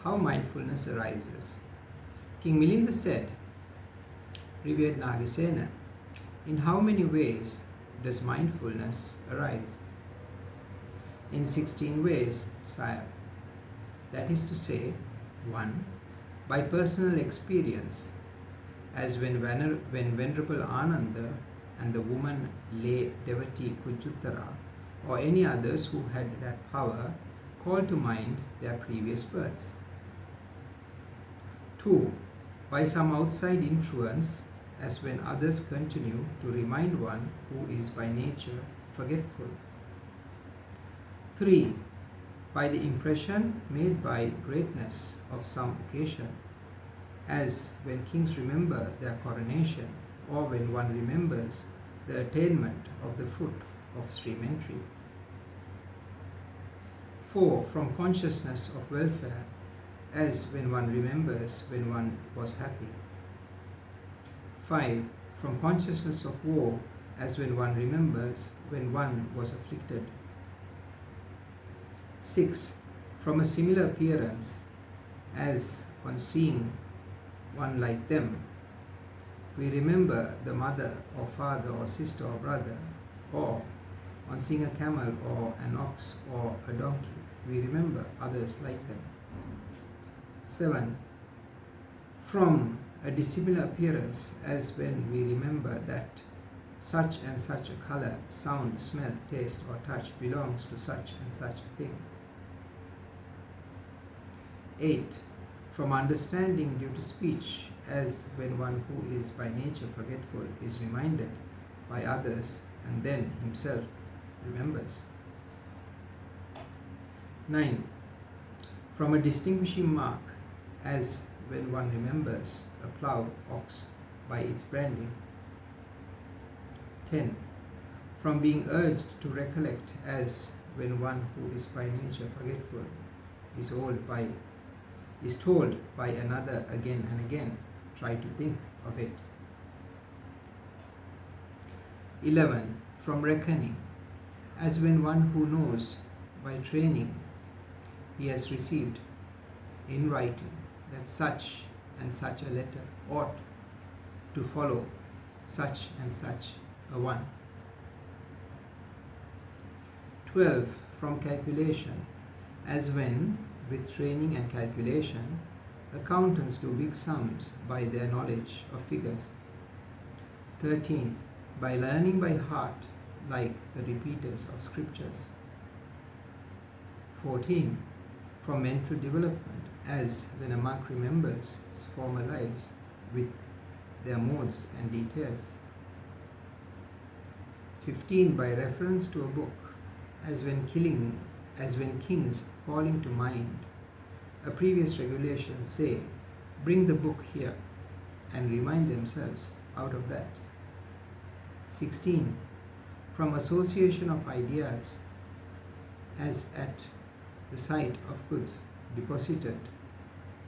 How mindfulness arises. King Milinda said, Revered Nagasena, in how many ways does mindfulness arise? In 16 ways, sire. That is to say, 1. By personal experience, as when Venerable Ananda and the woman lay devotee Kujuttara or any others who had that power called to mind their previous births. 2. By some outside influence, as when others continue to remind one who is by nature forgetful. 3. By the impression made by greatness of some occasion, as when kings remember their coronation or when one remembers the attainment of the foot of stream entry. 4. From consciousness of welfare, as when one remembers when one was happy. 5. From consciousness of woe, as when one remembers when one was afflicted. 6. From a similar appearance, as on seeing one like them. We remember the mother or father or sister or brother, or on seeing a camel or an ox or a donkey, we remember others like them. 7. From a dissimilar appearance, as when we remember that such and such a color, sound, smell, taste or touch belongs to such and such a thing. 8. From understanding due to speech, as when one who is by nature forgetful is reminded by others and then himself remembers. 9. From a distinguishing mark, as when one remembers a plough ox by its branding. 10. From being urged to recollect, as when one who is by nature forgetful is told by another again and again, try to think of it. 11. From reckoning, as when one who knows by training he has received in writing that such and such a letter ought to follow such and such a one. 12. From calculation, as when, with training and calculation, accountants do big sums by their knowledge of figures. 13. By learning by heart, like the repeaters of scriptures. 14. From mental development, as when a monk remembers his former lives with their modes and details. 15. By reference to a book, as when kings calling to mind a previous regulation say, bring the book here, and remind themselves out of that. 16. From association of ideas, as at the sight of goods deposited,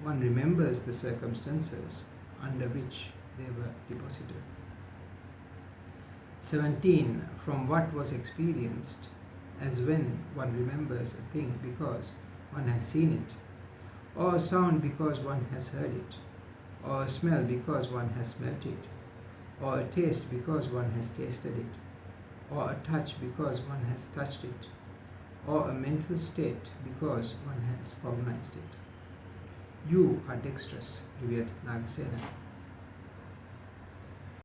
one remembers the circumstances under which they were deposited. 17. From what was experienced, as when one remembers a thing because one has seen it, or a sound because one has heard it, or a smell because one has smelt it, or a taste because one has tasted it, or a touch because one has touched it, or a mental state because one has cognized it. You are dexterous, revered Nagasena.